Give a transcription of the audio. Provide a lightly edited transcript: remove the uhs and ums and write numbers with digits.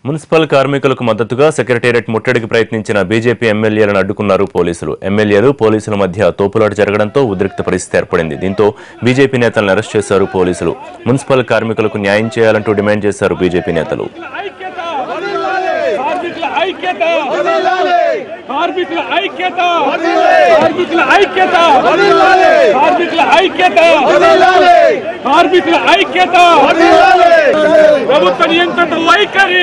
Municipal కార్మికులకు మద్దతుగా secretariat ముట్టడికి ప్రయత్నించిన బీజేపీ ఎమ్మెల్యేలను అడ్డుకున్నారు పోలీసులు. ఎమ్మెల్యేలు పోలీసుల మధ్య తోపులాట జరగడంతో ఉద్రిక్త పరిస్థితి ఏర్పడింది. దీంతో బీజేపీ నేతలను అరెస్ట్ చేశారు పోలీసులు. మున్సిపల్ కార్మికులకు న్యాయం చేయాలంటూ డిమాండ్ చేశారు బీజేపీ నేతలు. ప్రభుత్వ నియంత్రణ వైఖరి